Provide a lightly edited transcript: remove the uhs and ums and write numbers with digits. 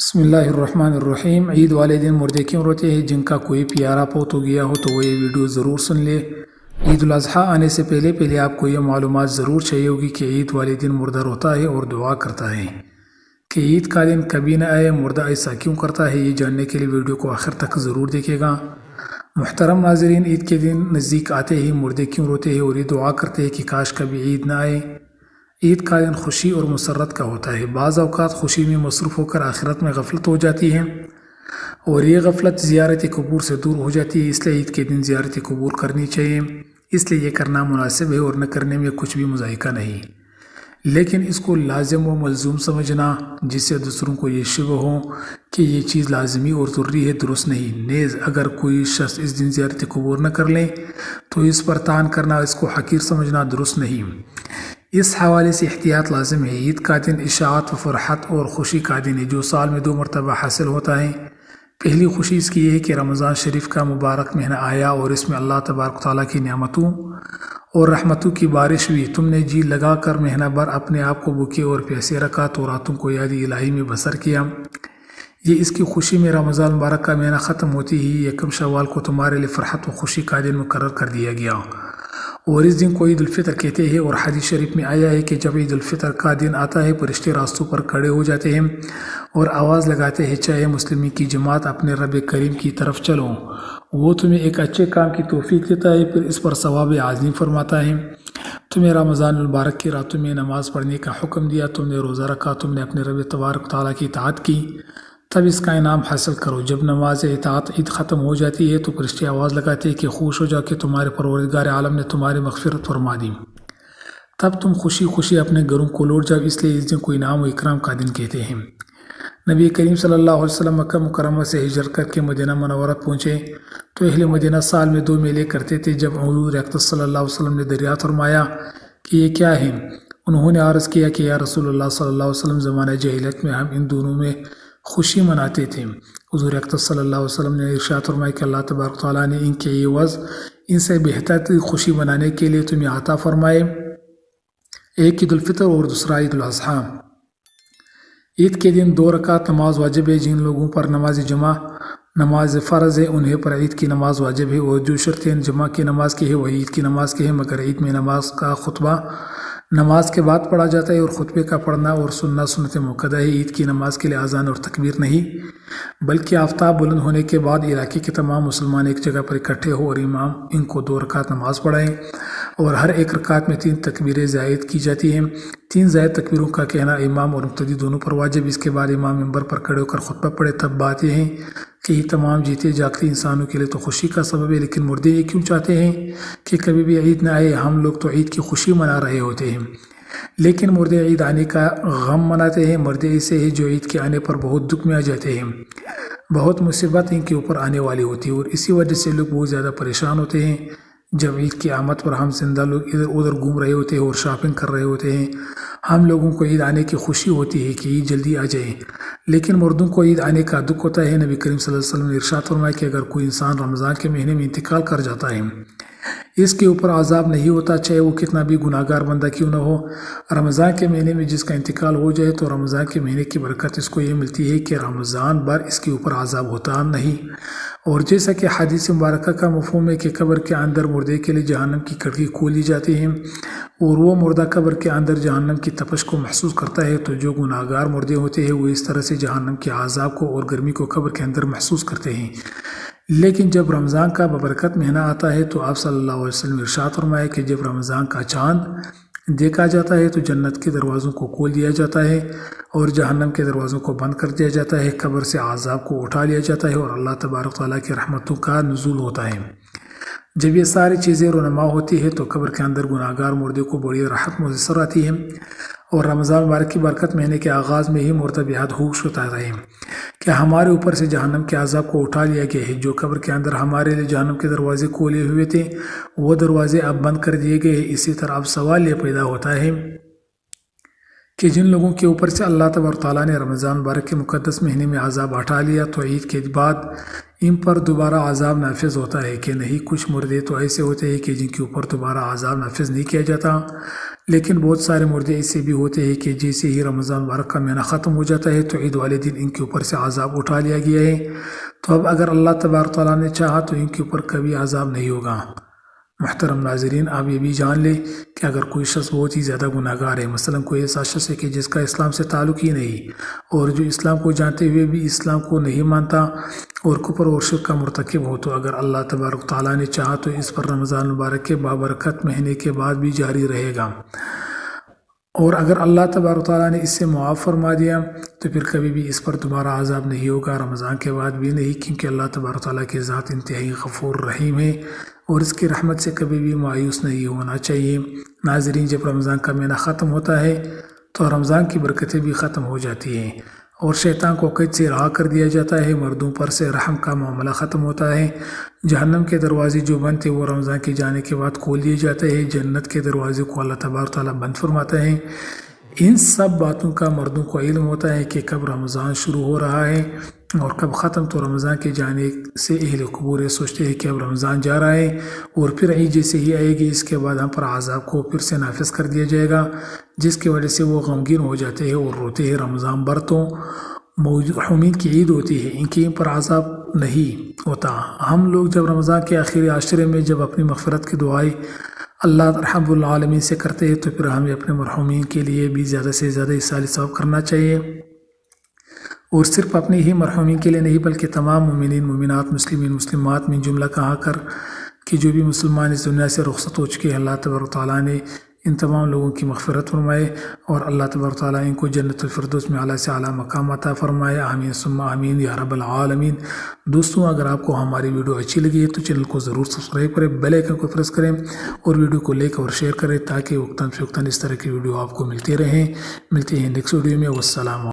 بسم اللہ الرحمن الرحیم۔ عید والے دن مردے کیوں روتے ہیں؟ جن کا کوئی پیارا پوت ہو گیا ہو تو وہ یہ ویڈیو ضرور سن لے۔ عید الاضحیٰ آنے سے پہلے آپ کو یہ معلومات ضرور چاہیے ہوگی کہ عید والے دن مردہ روتا ہے اور دعا کرتا ہے کہ عید کا دن کبھی نہ آئے۔ مردہ ایسا کیوں کرتا ہے، یہ جاننے کے لیے ویڈیو کو آخر تک ضرور دیکھے گا۔ محترم ناظرین، عید کے دن نزدیک آتے ہی مردے کیوں روتے ہیں اور یہ دعا کرتے ہیں کہ کاش کبھی عید نہ آئے۔ عید کا دن خوشی اور مسرت کا ہوتا ہے۔ بعض اوقات خوشی میں مصروف ہو کر آخرت میں غفلت ہو جاتی ہے اور یہ غفلت زیارت قبور سے دور ہو جاتی ہے، اس لیے عید کے دن زیارت قبور کرنی چاہیے۔ اس لیے یہ کرنا مناسب ہے اور نہ کرنے میں کچھ بھی مذائقہ نہیں، لیکن اس کو لازم و ملزوم سمجھنا جس سے دوسروں کو یہ شبہ ہو کہ یہ چیز لازمی اور ضروری ہے، درست نہیں۔ نیز اگر کوئی شخص اس دن زیارت قبور نہ کر لے تو اس پر تان کرنا، اس کو حقیر سمجھنا درست نہیں۔ اس حوالے سے احتیاط لازم ہے۔ عید کا دن اشاعت و فرحت اور خوشی کا دن ہے جو سال میں 2 مرتبہ حاصل ہوتا ہے۔ پہلی خوشی اس کی یہ ہے کہ رمضان شریف کا مبارک مہینہ آیا اور اس میں اللہ تبارک تعالیٰ کی نعمتوں اور رحمتوں کی بارش ہوئی۔ تم نے جی لگا کر مہینہ بھر اپنے آپ کو بھوکے اور پیاسے رکھا تو راتوں کو یاد الہی میں بسر کیا۔ یہ اس کی خوشی میں رمضان مبارک کا مہینہ ختم ہوتی ہی 1 شوال کو تمہارے لیے فرحت و خوشی کا دن مقرر کر دیا گیا اور اس دن کو عید الفطر کہتے ہیں۔ اور حدیث شریف میں آیا ہے کہ جب عید الفطر کا دن آتا ہے فرشتے راستوں پر کھڑے ہو جاتے ہیں اور آواز لگاتے ہیں، چاہے مسلمین کی جماعت اپنے رب کریم کی طرف چلو، وہ تمہیں ایک اچھے کام کی توفیق دیتا ہے، پھر اس پر ثواب عظیم فرماتا ہے۔ تمہیں رمضان المبارک کی راتوں میں نماز پڑھنے کا حکم دیا، تم نے روزہ رکھا، تم نے اپنے رب تبارک تعالیٰ کی اطاعت کی، تب اس کا انعام حاصل کرو۔ جب نماز اطاعت عید ختم ہو جاتی ہے تو فرشتے آواز لگاتے ہیں کہ خوش ہو جاؤ کہ تمہارے پروردگار عالم نے تمہاری مغفرت فرما دی، تب تم خوشی خوشی اپنے گھروں کو لوٹ جاؤ۔ اس لیے اس دن کو انعام و اکرام کا دن کہتے ہیں۔ نبی کریم صلی اللہ علیہ وسلم مکہ مکرمہ سے ہجرت کر کے مدینہ منورہ پہنچے تو اہل مدینہ سال میں 2 میلے کرتے تھے۔ جب حضور اقدس صلی اللہ علیہ وسلم نے دریافت فرمایا کہ یہ کیا ہے، انہوں نے عرض کیا کہ یا رسول اللہ صلی اللہ علیہ وسلم، زمانہ جاہلیت میں ہم ان دونوں میں خوشی مناتے تھے۔ حضور اقدس صلی اللہ علیہ وسلم نے ارشاد فرمایا کہ اللہ تبارک تعالیٰ نے ان کے عوض ان سے بہتر خوشی منانے کے لیے تمہیں عطا فرمائے، ایک عید الفطر اور دوسرا عید الاضحیٰ۔ عید کے دن 2 رکعت نماز واجب ہے۔ جن لوگوں پر نماز جمعہ نماز فرض ہے انہیں پر عید کی نماز واجب ہے، اور جو شرطیں جمعہ کی نماز کی ہے وہی عید کی نماز کی ہے، مگر عید میں نماز کا خطبہ نماز کے بعد پڑھا جاتا ہے اور خطبے کا پڑھنا اور سننا سنت موقدہ ہے۔ عید کی نماز کے لیے اذان اور تکبیر نہیں، بلکہ آفتاب بلند ہونے کے بعد علاقے کے تمام مسلمان ایک جگہ پر اکٹھے ہو اور امام ان کو 2 رکعت نماز پڑھائیں، اور ہر ایک رکعت میں 3 تکبیریں زائد کی جاتی ہیں۔ 3 زائد تکبیروں کا کہنا امام اور مقتدی دونوں پر واجب۔ اس کے بعد امام منبر پر کھڑے ہو کر خطبہ پڑھے۔ تب بات یہ ہے کہ یہ تمام جیتے جاگتے انسانوں کے لیے تو خوشی کا سبب ہے، لیکن مردے یہ کیوں چاہتے ہیں کہ کبھی بھی عید نہ آئے؟ ہم لوگ تو عید کی خوشی منا رہے ہوتے ہیں، لیکن مردے عید آنے کا غم مناتے ہیں۔ مردے ایسے ہیں جو عید کے آنے پر بہت دکھ میں آ جاتے ہیں، بہت مصیبت ان کے اوپر آنے والی ہوتی ہے، اور اسی وجہ سے لوگ بہت زیادہ پریشان ہوتے ہیں۔ جب عید کی آمد پر ہم زندہ لوگ ادھر ادھر گھوم رہے ہوتے ہیں اور شاپنگ کر رہے ہوتے ہیں، ہم لوگوں کو عید آنے کی خوشی ہوتی ہے کہ عید جلدی آ جائے، لیکن مردوں کو عید آنے کا دکھ ہوتا ہے۔ نبی کریم صلی اللہ علیہ وسلم نے ارشاد فرمایا کہ اگر کوئی انسان رمضان کے مہینے میں انتقال کر جاتا ہے، اس کے اوپر عذاب نہیں ہوتا، چاہے وہ کتنا بھی گناہ گار بندہ کیوں نہ ہو۔ رمضان کے مہینے میں جس کا انتقال ہو جائے تو رمضان کے مہینے کی برکت اس کو یہ ملتی ہے کہ رمضان بھر اس کے اوپر عذاب ہوتا نہیں۔ اور جیسا کہ حدیث مبارکہ کا مفہوم ہے کہ قبر کے اندر مردے کے لیے جہنم کی کھڑکی کھولی جاتی ہے اور وہ مردہ قبر کے اندر جہنم کی تپش کو محسوس کرتا ہے، تو جو گناہ گار مردے ہوتے ہیں وہ اس طرح سے جہنم کے عذاب کو اور گرمی کو قبر کے اندر محسوس کرتے ہیں۔ لیکن جب رمضان کا ببرکت مہینہ آتا ہے تو آپ صلی اللہ علیہ وسلم ارشاد فرمایا کہ جب رمضان کا چاند دیکھا جاتا ہے تو جنت کے دروازوں کو کھول دیا جاتا ہے اور جہنم کے دروازوں کو بند کر دیا جاتا ہے، قبر سے عذاب کو اٹھا لیا جاتا ہے اور اللہ تبارک تعالیٰ کی رحمتوں کا نزول ہوتا ہے۔ جب یہ ساری چیزیں رونما ہوتی ہے تو قبر کے اندر گناہ گار مردے کو بڑی راحت میسر آتی ہے، اور رمضان مبارک کی برکت مہینے کے آغاز میں ہی مردہ بہت خوش ہوتا ہے کہ ہمارے اوپر سے جہنم کے عذاب کو اٹھا لیا گیا ہے۔ جو قبر کے اندر ہمارے لیے جہنم کے دروازے کھولے ہوئے تھے وہ دروازے اب بند کر دیے گئے ہیں۔ اسی طرح اب سوال یہ پیدا ہوتا ہے کہ جن لوگوں کے اوپر سے اللہ تبارک تعالیٰ نے رمضان مبارک کے مقدس مہینے میں عذاب ہٹا لیا تو عید کے بعد ان پر دوبارہ عذاب نافذ ہوتا ہے کہ نہیں؟ کچھ مردے تو ایسے ہوتے ہیں کہ جن کے اوپر دوبارہ عذاب نافذ نہیں کیا جاتا، لیکن بہت سارے مردے ایسے بھی ہوتے ہیں کہ جیسے ہی رمضان مبارک کا مہینہ ختم ہو جاتا ہے تو عید والے دن ان کے اوپر سے عذاب اٹھا لیا گیا ہے۔ تو اب اگر اللہ تبارک تعالیٰ نے چاہا تو ان کے اوپر کبھی عذاب نہیں ہوگا۔ محترم ناظرین، آپ یہ بھی جان لیں کہ اگر کوئی شخص بہت ہی زیادہ گناہ گار ہے، مثلا کوئی ایسا شخص ہے کہ جس کا اسلام سے تعلق ہی نہیں، اور جو اسلام کو جانتے ہوئے بھی اسلام کو نہیں مانتا اور کفر اور شرک کا مرتکب ہو، تو اگر اللہ تبارک تعالیٰ نے چاہا تو اس پر رمضان مبارک کے بابرکت مہینے کے بعد بھی جاری رہے گا، اور اگر اللہ تبارک تعالیٰ نے اس سے معاف فرما دیا تو پھر کبھی بھی اس پر دوبارہ عذاب نہیں ہوگا، رمضان کے بعد بھی نہیں، کیونکہ اللہ تبارک تعالیٰ کے ذات انتہائی غفور رحیم ہے اور اس کی رحمت سے کبھی بھی مایوس نہیں ہونا چاہیے۔ ناظرین، جب رمضان کا مہینہ ختم ہوتا ہے تو رمضان کی برکتیں بھی ختم ہو جاتی ہیں اور شیطان کو قید سے رہا کر دیا جاتا ہے، مردوں پر سے رحم کا معاملہ ختم ہوتا ہے، جہنم کے دروازے جو بند تھے وہ رمضان کے جانے کے بعد کھول دیے جاتے ہیں، جنت کے دروازے کو اللہ تبارک تعالیٰ بند فرماتا ہے۔ ان سب باتوں کا مردوں کو علم ہوتا ہے کہ کب رمضان شروع ہو رہا ہے اور کب ختم، تو رمضان کے جانے سے اہل قبور یہ سوچتے ہیں کہ اب رمضان جا رہا ہے اور پھر عید جیسے ہی آئے گی اس کے بعد ہم پر عذاب کو پھر سے نافذ کر دیا جائے گا، جس کی وجہ سے وہ غمگین ہو جاتے ہیں اور روتے ہیں۔ رمضان بھر تو مرحومین کی عید ہوتی ہے، ان کی پر عذاب نہیں ہوتا۔ ہم لوگ جب رمضان کے آخری عشرے میں جب اپنی مغفرت کی دعائیں اللہ رب العالمین سے کرتے ہیں تو پھر ہمیں اپنے مرحومین کے لیے بھی زیادہ سے زیادہ اصلاح ثواب کرنا چاہیے، اور صرف اپنے ہی مرحومین کے لیے نہیں بلکہ تمام مومنین مومنات مسلمین مسلمات میں جملہ کہا کر کہ جو بھی مسلمان اس دنیا سے رخصت ہو چکے ہیں، اللہ تبارک تعالیٰ نے ان تمام لوگوں کی مغفرت فرمائے اور اللہ تبارک تعالیٰ ان کو جنت الفردوس میں اعلیٰ سے اعلیٰ مقام عطا فرمائے، آمین ثم آمین یا رب العالمین۔ دوستوں، اگر آپ کو ہماری ویڈیو اچھی لگی ہے تو چینل کو ضرور سبسکرائب کریں، بیل آئیکن کو پریس کریں اور ویڈیو کو لائک اور شیئر کریں تاکہ وقتاً فوقتاً اس طرح کی ویڈیو آپ کو ملتے رہیں۔ ملتے ہیں نیکسٹ ویڈیو میں۔ والسلام